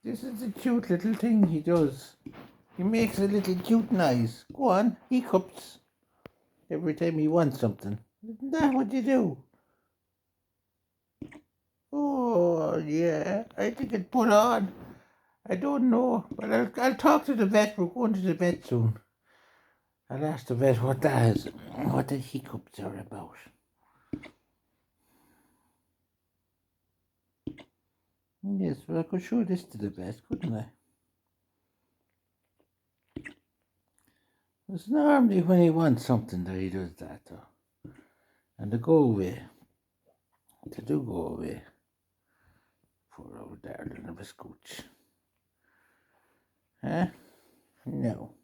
This is a cute little thing he does. He makes a little cute noise. Go on, hiccups. Every time he wants something. Isn't that what you do? Oh, yeah. I think it put on. I don't know, but I'll talk to the vet. We're going to the vet soon. I'll ask the vet what that is, what the hiccups are about. Yes, well, I could show this to the vet, couldn't I? It's normally when he wants something that he does that, though. And they go away. They do go away. Poor old darling of a scooch. Huh? No.